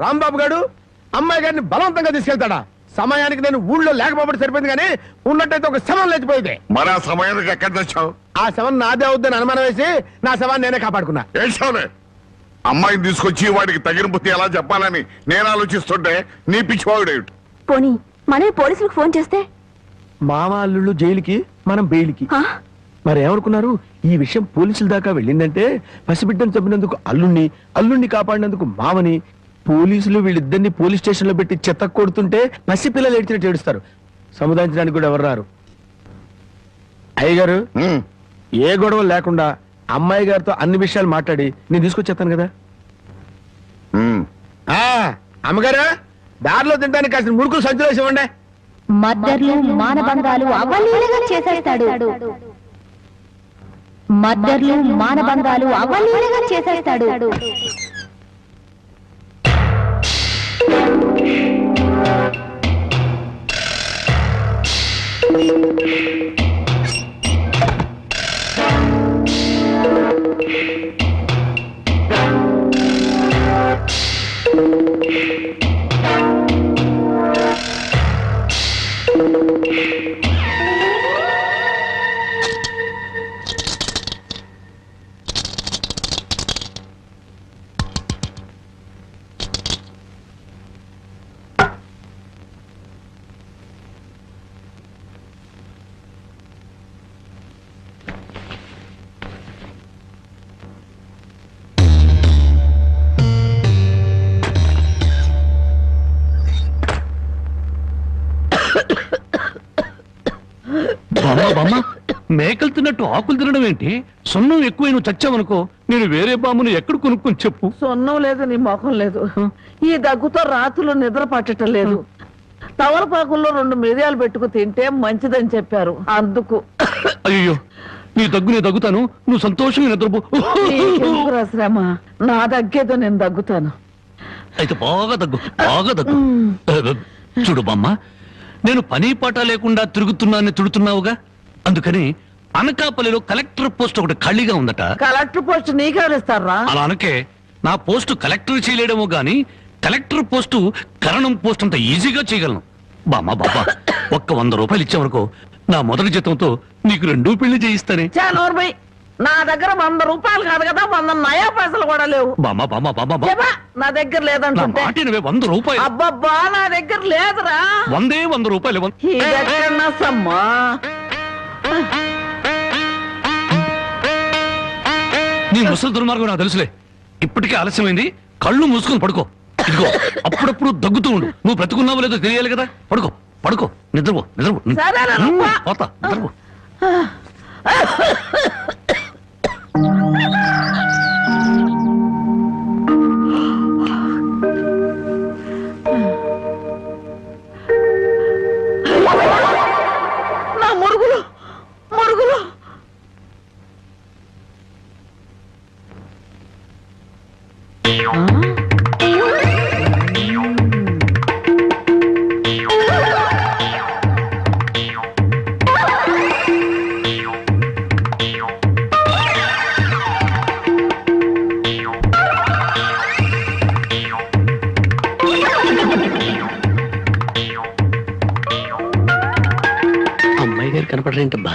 రాంబాబు గారు అమ్మాయి గారిని బలవంతంగా తీసుకెళ్తాడా? సమయానికి నేను ఊళ్ళో లేకపోతే సరిపోయింది, కానీ ఉన్నట్టయితే ఒక శవం లేచిపోయింది. మరి ఆ సమయానికి ఎక్కడ తెచ్చావు? ఆ శవం నాదే అవుద్దని అనుమానం వేసి నా శవాన్ని నేనే కాపాడుకున్నా. ఏడ్చావులే. అమ్మాయిని తీసుకొచ్చి వాడికి తగిన బుద్ధి ఎలా చెప్పాలని నేను ఆలోచిస్తుంటే నీ పిచ్చివాడు. పోనీ మనమే పోలీసులకు ఫోన్ చేస్తే? మామ అల్లుళ్ళు జైలుకి, మనం బెయిల్కి. మరి ఏమనుకున్నారు? ఈ విషయం పోలీసుల దాకా వెళ్ళిందంటే పసిబిడ్డను చంపినందుకు అల్లుణ్ణి కాపాడినందుకు మామని, పోలీసులు వీళ్ళిద్దరిని పోలీస్ స్టేషన్ లో పెట్టి చెత్త కొడుతుంటే పసిపిల్లలు ఏడ్చినట్టు ఏడుస్తారు. సముదాయించడానికి కూడా ఎవరు రారు. అయ్యగారు, ఏ గొడవ లేకుండా అమ్మాయి గారితో అన్ని విషయాలు మాట్లాడి నేను తీసుకొచ్చేస్తాను కదా. అమ్మగారు, దారిలో తింటానికి కాసిన మురుకులు సంచులు వేసి ఇవ్వండి. మద్దర్లు మానబంధాలు అవలీలగా చేసేస్తాడు. మద్దర్లు మానబంధాలు అవలీలగా చేసేస్తాడు. మేకలు తిన్నట్టు ఆకులు తినడం ఏంటి? సొన్నం ఎక్కువై నువ్వు చచ్చావనుకో, నేను వేరే బామును ఎక్కడ కొనుక్కొని చెప్పు. సొన్నం లేదు, నీ మొఖం లేదు. ఈ దగ్గుతో రాత్రులు నిద్ర పట్టడం లేదు. తవలపాకుల్లో 2 మిరియాలు పెట్టుకు తింటే మంచిదని చెప్పారు, అందుకు. అయ్యో, నీ దగ్గు నేను దగ్గుతాను, నువ్వు సంతోషంగా నిద్రపో. శ్రమ, నా దగ్గేదో నేను దగ్గుతాను. అయితే బాగా దగ్గు. చూడు బామ్మ, నేను పని పాట లేకుండా తిడుతున్నావుగా, అందుకని అనకాపల్లిలో కలెక్టర్ పోస్ట్ ఒకటి ఖాళీగా ఉందట. కలెక్టర్ పోస్ట్ నీకెవరిస్తారా? అలా అనకే, నా పోస్టు కలెక్టర్ చేయలేడేమో గాని కలెక్టర్ పోస్టు కరణం పోస్ట్ అంత ఈజీగా చేయగలను. బాబా ఒక్క 100 రూపాయలు ఇచ్చావనుకో, నా మొదటి జీతంతో నీకు 2 పెళ్లి చేయిస్తానే. నా దగ్గర 100 రూపాయలు కాదు కదా, 100 నయా పైసలు కూడా లేవు. బాబా నా దగ్గర లేదంటే 100 రూపాయలు. అబ్బబ్బా, నా దగ్గర లేదురా. 100 రూపాయలు. నీ ముసలి దుర్మార్గం నాకు తెలుసులే. ఇప్పటికే ఆలస్యమైంది, కళ్ళు మూసుకొని పడుకో. ఇదిగో, అప్పుడప్పుడు దగ్గుతూ ఉండు. నువ్వు బ్రతుకున్నావో లేదో తెలియాలి కదా. పడుకో, నిద్రపో. పోతా, నిద్రపో. నా మురుగులు. అమ్మాయి గారు కనపడరేంటబ్బా?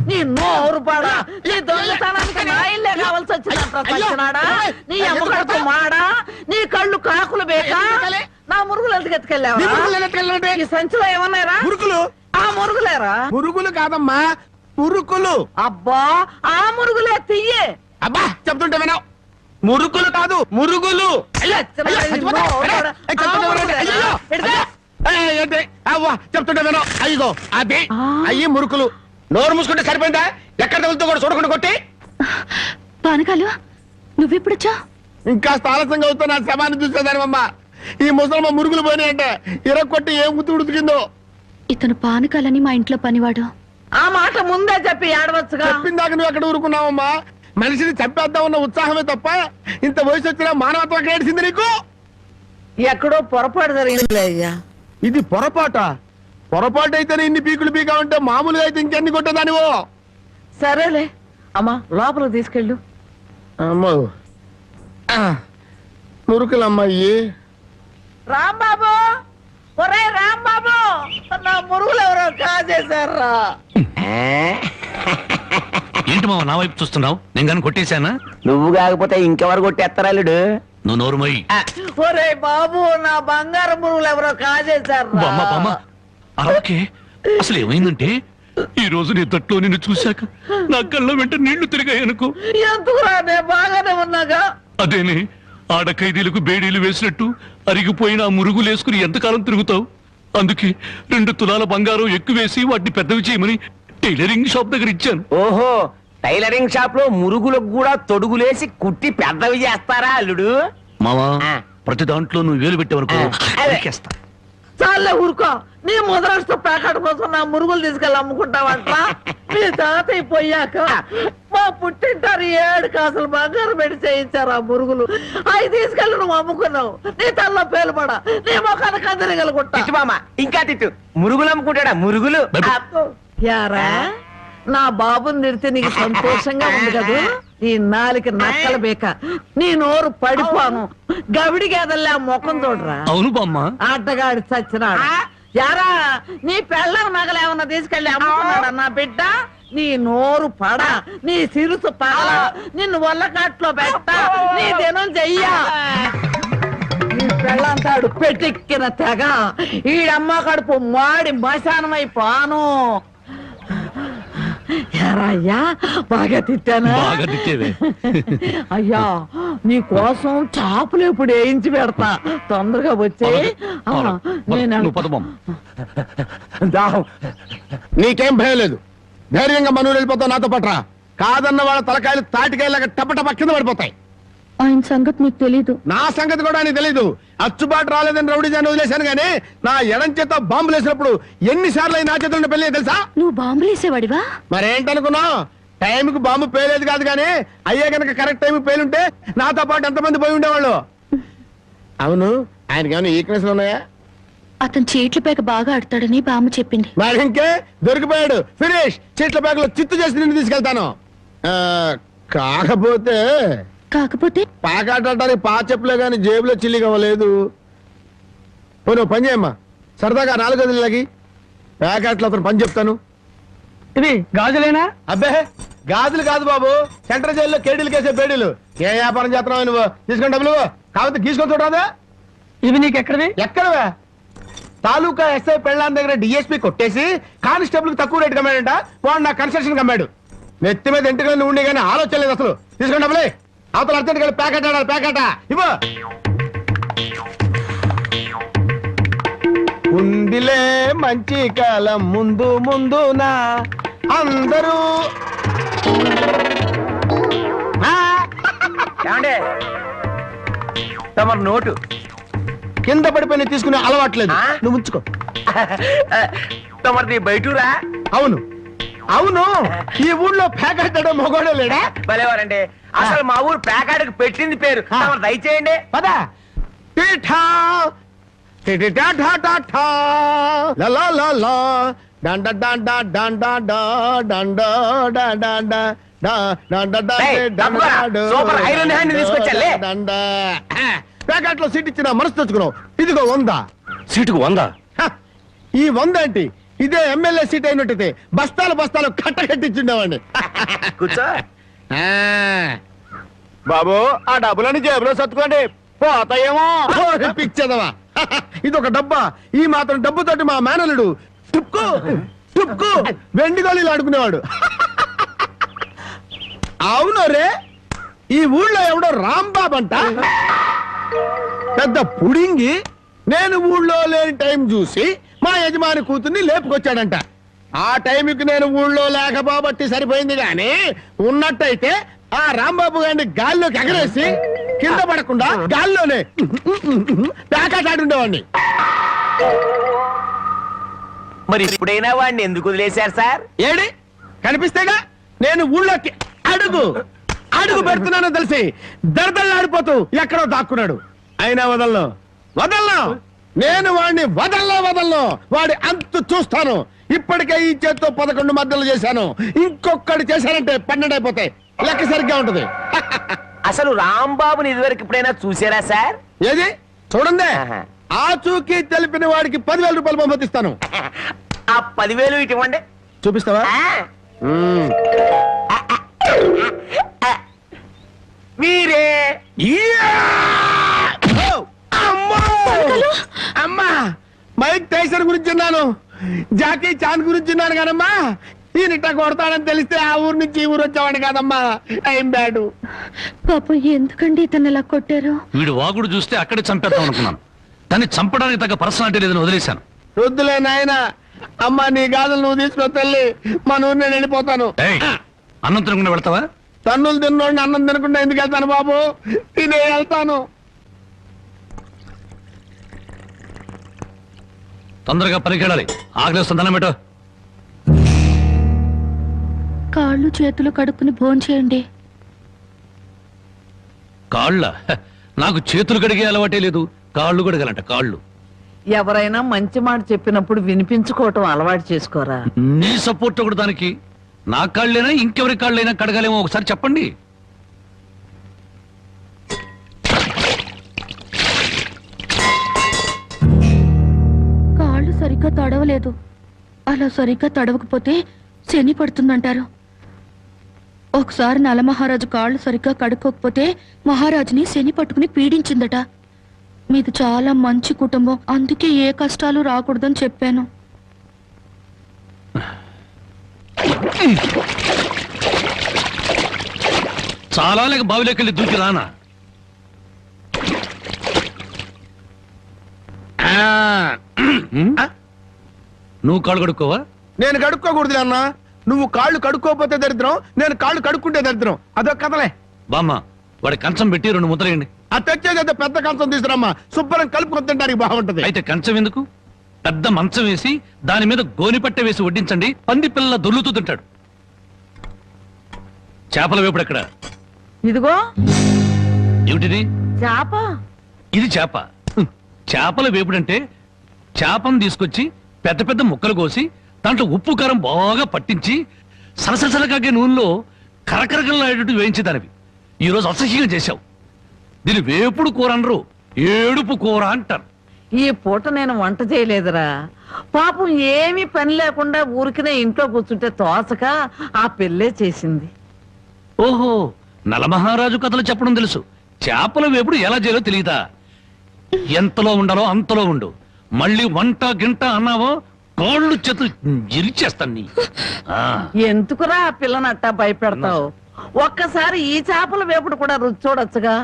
నీ నోరు పాడా, నీ దొంగతనానికి నా ఇల్లే కావాల్సి వచ్చినాడా? నీ అమ్మకడుపు మాడా, నీ కళ్ళు కాకులు బేకా, నా మురుగులు ఎత్తుకెత్తుకెళ్ళావా? ఈ సంచిలో ఏమన్నారా? మురుకులు. ఆ మురుగులేరా? మురుగులు కాదమ్మా, మురుకులు. అబ్బా, ఆ మురుగులే తియ్యే. అబ్బా, చెప్తుంటే వినవు. మురుకులు కాదు, మురుగులు. చెప్తుంటే వినవు. అయ్యో, అదే అయ్యి మురుకులు. నోరు మూసుకుంటే సరిపోయిందా? ఎక్కడ తగులుతో కూడా చూడకుండా కొట్టి. పానకాలు, నువ్వెప్పుడొచ్చా? ఇంకా ఆలస్యంగా అవుతా నా శవాన్ని చూసేదానివమ్మా. ఈ ముసలమ్మ మురుగులు పోయినాయంటే ఇరక్కొట్టి ఏం గుర్తు ఉడుతుకిందో. ఇతను పానకాలని మా ఇంట్లో పనివాడు. ఆ మాట ముందే చెప్పి ఆడవచ్చుగా. చెప్పిందాక నువ్వు ఎక్కడ ఊరుకున్నావమ్మా? మనిషిని చంపేద్దామన్న ఉత్సాహమే తప్ప ఇంత వయసు వచ్చినా మానవత్వం ఎక్కడ ఏడిసింది నీకు? ఎక్కడో పొరపాటు జరిగిందిలే అయ్యా. ఇది పొరపాటు అయితేనే ఇన్ని పీకులు పీకా ఉంటే మామూలుగా అయితే ఇంకెన్ని కొట్టేదానివో. సరేలే అమ్మా, లోపల తీసుకెళ్ళు. అమ్మో, మురుకులమ్మాయి రాంబాబు, ఒరే రాంబాబు, నా మురుగులు ఎవరో కాజేశారా? ఏంటి మామ నా వైపు చూస్తున్నావు? నేను కానీ కొట్టేశానా? నువ్వు కాకపోతే ఇంకెవరు కొట్టేస్తారాలుడు? నువ్వు నోరు మొయ్యి. ఒరే బాబు, నా బంగారు మురుగులు ఎవరో బామ్మ బామ్మ కాజేశారా? అలాగే అసలు ఏమైందంటే ఈ రోజు నీ తట్లో నిన్ను చూశాక నా కళ్ళ వెంట నీళ్లు తిరిగాయనుకో. ఎందుకురా, నేను బాగానే ఉన్నాగా. అదేనే ఆడ ఖైదీలకు బేడీలు వేసినట్టు అరిగిపోయిన ఆ మురుగులు వేసుకుని ఎంతకాలం తిరుగుతావు? అందుకే 2 తులాల బంగారం ఎక్కువేసి వాటిని పెద్దవి చేయమని టైలరింగ్ షాప్ దగ్గర ఇచ్చాను. ఓహో, టైలరింగ్ షాప్ లో మురుగులకు కూడా తొడుగులేసి కుట్టి పెద్దవి చేస్తారా అల్లుడు? మావా ఆ. ప్రతి దాంట్లో నువ్వు వేలు పెట్టేవనుకో అదే. నరికేస్తా. చాలే ఊరుకో. నీ ముద్రాష్ట్ర ప్యాకెట్ కోసం నా మురుగులు తీసుకెళ్ళి అమ్ముకుంటావంట. మీ తాతయ్య పోయాక మా పుట్టింటారు 7 కాసులు బంగారం పెట్టి చేయించారు ఆ మురుగులు. అవి తీసుకెళ్ళి నువ్వు అమ్ముకున్నావు. నీ తల్ల పేలుపడ, నీ మొఖానికి అందరిగలుగుంటా. తిట్టు మామ, ఇంకా తిట్టు. మురుగులు అమ్ముకుంటాడా? మురుగులు. యారా, నా బాబుని తిడితే నీకు సంతోషంగా ఉంది కదా? నీ నాలికి నక్కల బేక, నీ నోరు పడిపోను. గవిడి గేదల్లా ముఖం చూడరా. అవును బామ్మ. ఆటగాడి చచ్చినాడు. యారా, నీ పెళ్ళం నగలేమన్నా తీసుకెళ్ళి అమ్ముకున్నాడా నా బిడ్డ? నీ నోరు పడ, నీ సిరుసు పగల, నిన్ను వల్లకాట్లో పెట్ట, నీ దినం చెయ్యా. నీ పెళ్ళంతాడు పెట్టెక్కిన తెగ, ఈడమ్మ కడుపు మాడి మశానమైపోను. యారా అయ్యా, బాగా తిట్టానా? బాగా తిట్టేవే. అయ్యా, నీ కోసం చాపులు ఇప్పుడు వేయించి పెడతా. తొందరగా వచ్చే. నువ్వు పద బామ్మ. దాహం. నీకేం భయం లేదు, ధైర్యంగా మనూరు వెళ్ళిపోతావు నాతో పట్రా. కాదన్న వాళ్ళ తలకాయలు తాటికాయలాగా టపటప కింద పడిపోతాయి. ఆయన సంగతి నీకు తెలీదు. నా సంగతి కూడా నీకు తెలీదు. అచ్చుబాటు రాలేదని రౌడీ జాన్ని వదిలేశాను గానీ నా ఎడం చేత బాంబులు వేసినప్పుడు ఎన్నిసార్లు నా చేతుల్లో పెళ్ళి తెలుసా? నువ్వు బాంబులు వేసేవాడివా? మరేంటనుకున్నావు? టైంకి బాంబు పేలేదు కాదు కానీ అయ్యే కనుక కరెక్ట్ టైంకి పేలుంటే నాతో పాటు ఎంతమంది పోయి ఉండేవాళ్ళు. అవును, ఆయనకి ఏమైనా ఈక్నెస్ ఉన్నాయా? అతను చీట్ల పేక బాగా ఆడతాడని బామ్మ చెప్పింది. మరి ఇంకే దొరికిపోయాడు. ఫినిష్. చీట్ల బ్యాగులో చిత్తు చేసి నిన్ను తీసుకెళ్తాను. కాకపోతే పాకాటానికి పా చెప్పులే గాని జేబులో చిల్లిగా అవ్వలేదు. నువ్వు పని చేయమ్మా, సరదాగా 4 గదులకి ప్యాకెట్లో అతను పని చెప్తాను. ఇది గాజులేనా? అబ్బే గాజులు కాదు బాబు, సెంట్రల్ జైల్లో కేడీలు కేసే బేడీలు. ఏ వ్యాపారం చేస్తున్నావు నువ్వు? తీసుకుని డబ్బులు కాకపోతే గీసుకొని చూడరాదా? ఇవి నీకు ఎక్కడవి? ఎక్కడవే? తాలూకా ఎస్ఐ పెళ్ళాన్ దగ్గర డిఎస్పీ కొట్టేసి కానిస్టేబుల్ కి తక్కువ రేటు కమ్మాడంట. వాడు నా కన్స్ట్రక్షన్ కమ్మాడు. నెత్తి మీద ఎంటుకలు ఉండి కానీ ఆలోచన లేదు అసలు. తీసుకుని డబ్బులే. అవతల అర్జెంట్ గా ప్యాకెట్ ఆడాలి. ప్యాకెట్ ఇవ్వు. ఉందిలే మంచి కాలం ముందు ముందునా అందరూ. ఏమండే తమరు నోటు కింద పడిపోయిన తీసుకునే అలవాట్లేదు. నువ్వు ఉంచుకో. తమరిది బయటూరా? అవును అవును, ఈ ఊళ్ళో ప్యాకెట్ మొగోడే లేడా? భలేవారండి. అసలు మా ఊరు ప్యాకాడికి పెట్టింది పేరు. తమరు దయచేయండి. పద. టీఠా టిటిటా ఠా ఠా ఠా లా లా లా లా డండ డండ డండ డండ డండ సూపర్ ఐరన్ హ్యాండ్ తీసుకొచ్చాలే. ప్యాకెట్ లో సీట్ ఇచ్చిన మనసు తెచ్చుకున్నావు. ఇదిగో 100. సీటుకు 100? ఈ 100 ఏంటి? ఇదే ఎమ్మెల్యే సీట్ అయినట్టయితే బస్తాలు బస్తాలు కట్టగట్టించుండేవాడిని. కూర్చో. బాబు, ఆ డబ్బులని జేబులో సర్దుకోండి, పోతాయేమో. పిచ్చదవా, ఇదొక డబ్బా. ఈ మాత్రం డబ్బుతోటి మా మేనలుడు టుక్కు టుక్కు వెండి గోళీలు ఆడుకునేవాడు. అవును రే, ఈ ఊళ్ళో ఎవడో రాంబాబు అంట పెద్ద పుడింగి. నేను ఊళ్ళో లేని టైం చూసి మా యజమాని కూతుర్ని లేపుకొచ్చాడంట. ఆ టైంకి నేను ఊళ్ళో లేకపోబట్టి సరిపోయింది గాని ఉన్నట్టయితే ఆ రాంబాబు గారిని గాల్లోకి ఎగరేసి కింద పడకుండా గాల్లోనే ప్యాకెట్ ఆడుండేవాడిని. మరి ఇప్పుడైనా వాడిని ఎందుకు వదిలేశారు సార్? ఏడి కనిపిస్తేగా నేను ఊళ్ళోకి అడుగు అడుగు పెడుతున్నానో తెలిసి దర్దల్లాడిపోతూ ఎక్కడో దాక్కున్నాడు. అయినా వదలను వదలను, నేను వాడిని వదలను. వాడి అంతు చూస్తాను. ఇప్పటికే ఈ చేత్తో 11 మద్దలు చేశాను. ఇంకొకటి చేశానంటే 12 అయిపోతాయి. లెక్క సరిగ్గా ఉంటది. అసలు రాంబాబుని ఇదివరకు ఎప్పుడైనా చూసారా సార్? ఏది చూడండి, ఆహా. ఆచూకీ తెలిపిన వాడికి 10,000 రూపాయలు బహుమతిస్తాను. ఆ 10,000 ఇటువంటి చూపిస్తావా? మీరే అమ్మా, మైక్ టైసన్ గురించి విన్నాను, జాకీ చాన్ గురించి విన్నాను కానమ్మా, ఈయనిట్ట కొడతాడని తెలిస్తే ఆ ఊరు నుంచి ఈ ఊరు వచ్చేవాడు కాదమ్మా. Time bad. పాపం ఎందుకండి ఇతను ఇలా కొట్టారు? వీడు వాగుడు చూస్తే అక్కడే చంపేద్దాం అనుకున్నాను, కానీ చంపడానికి తగ్గ పర్సనాలిటీ లేదని వదిలేశాను. వద్దులే నాయన, అమ్మా నీ గాజులు నువ్వు తీసుకుని తల్లి, మన ఊరు నేను వెళ్ళిపోతాను. ఏయ్, అన్నం తినకుండా వెళ్తావా? తన్నులు తిన్నోడిని అన్నం తినకుండా ఎందుకు వెళ్తాను బాబు, తినే వెళ్తాను. తొందరగా పరిగెడాలి, ఆకలిస్తుంది, అన్నం పెట్టు. కాళ్ళు చేతులు కడుక్కుని భోంచేయండి. కాళ్ళ నాకు చేతులు కడిగే అలవాటే లేదు, కాళ్ళు కడగాలంట. కాళ్ళు ఎవరైనా మంచి మాట చెప్పినప్పుడు వినిపించుకోవటం అలవాటు చేసుకోరా. నీ సపోర్ట్ ఒకటి దానికి. నా కాళ్ళైనా ఇంకెవరి కాళ్ళైనా కడగాలేమో ఒకసారి చెప్పండి. కాళ్ళు సరిగ్గా తడవలేదు. అలా సరిగ్గా తడవకపోతే శని పడుతుందంటారు. ఒకసారి నలమహారాజు కాళ్ళు సరిగ్గా కడుక్కోకపోతే మహారాజుని శని పట్టుకుని పీడించిందట. మీది చాలా మంచి కుటుంబం, అందుకే ఏ కష్టాలు రాకూడదని చెప్పాను. చాలా లేక బావిలోకెళ్ళి దూకి రానా? నువ్వు కాళ్ళు కడుక్కోవా? నేను కడుక్కోకూడదు అన్న, నువ్వు కాళ్ళు కడుక్కోకపోతే దరిద్రం, నేను కాళ్ళు కడుక్కుంటే దరిద్రం. అదొక కథలే. బామ్మ, వాడి కంచం పెట్టి 2 ముద్దలేయండి. ఆ తెచ్చేది పెద్ద కంచం తీసుకురమ్మా, శుభ్రం కలుపుకొని తింటానికి బాగుంటది. అయితే కంచం ఎందుకు, పెద్ద మంచం వేసి దాని మీద గోనిపట్టె వేసి వడ్డించండి, పంది పిల్ల దొర్లుతూ తింటాడు. చేపల వేపుడు ఎక్కడ? ఇదిగో ఏమిటిది? చేప. ఇది చేప. చేపల వేపుడంటే చేపను తీసుకొచ్చి పెద్ద పెద్ద ముక్కలు కోసి దాంట్లో ఉప్పు కారం బాగా పట్టించి సలసలకాగే నూనెలో కరకరగల్లాడేటట్టు వేయించేదానివి. ఈరోజు అసహ్యంగా చేశావు. దీని వేపుడు కూర అనరు, ఏడుపు కూర అంటారు. ఈ పూట నేను వంట చేయలేదురా. పాపం ఏమీ పని లేకుండా ఊరికినే ఇంట్లో కూర్చుంటే తోసక ఆ పెళ్ళే చేసింది. ఓహో, నలమహారాజు కథలు చెప్పడం తెలుసు, చేపల వేపుడు ఎలా చేయాలో తెలియదా? ఎంతలో ఉండాలో అంతలో ఉండు. మళ్ళీ వంట గింట అన్నావో కాళ్ళు చేతులు ఇరిచేస్తాను నీ. ఎందుకురా ఆ పిల్లనట్టా భయపెడతావు? ఒక్కసారి ఈ చేపల వేపుడు కూడా రుచి చూడొచ్చుగా.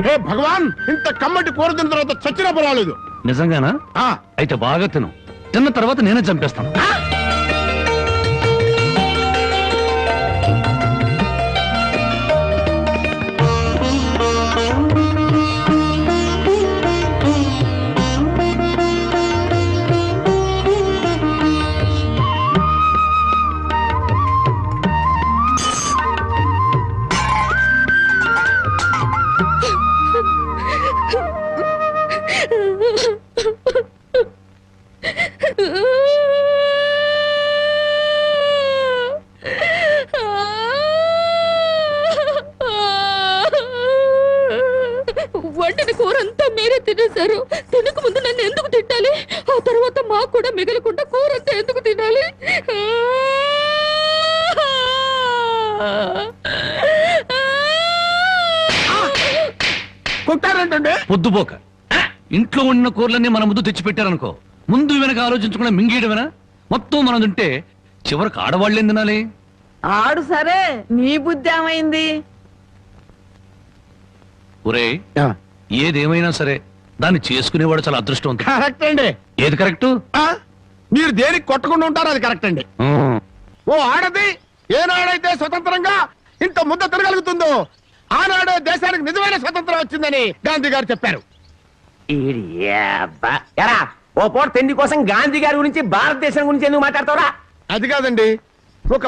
హే భగవాన్, ఇంత కమ్మటి కూర తిన్న తర్వాత చచ్చినా పర్వాలేదు. నిజంగానా? అయితే బాగా తిను, తిన్న తర్వాత నేనే చంపేస్తాను. వండిన కూరంతా మీరే తినేశారు. తినక ముందు నన్ను ఎందుకు తిట్టాలి? ఆ తర్వాత మాకు కూడా మిగలకుండా కూరంతా ఎందుకు తినాలి? కొట్టారంటే పొద్దుపోక ఇంట్లో ఉన్న కూరలన్నీ మన ముందు తెచ్చి పెట్టారనుకో, ముందు వెనక ఆలోచించకుండా మింగేయడమేనా? మొత్తం మనం తింటే చివరికి ఆడవాళ్ళేం తినాలి? ఆడు సరే, నీ బుద్ధి ఏమైంది? ఒరే, ఏదేమైనా సరే దాన్ని చేసుకునేవాడు చాలా అదృష్టవంతుడు. కరెక్ట్ అండి. ఏది కరెక్ట్? మీరు దేనికి కొట్టకుండా ఉంటారో అది కరెక్ట్ అండి. ఓ ఆడది ఏనాడైతే స్వతంత్రంగా ఇంత ముద్ద తిరగలుగుతుందో ఆనాడు దేశానికి నిజమైన స్వతంత్రం వచ్చిందని గాంధీ గారు చెప్పారు. ఎరా, ఓ పూట తిండి కోసం గాంధీ గారి గురించి భారతదేశం గురించి ఎందుకు మాట్లాడతావురా? అది కాదండి, ఒక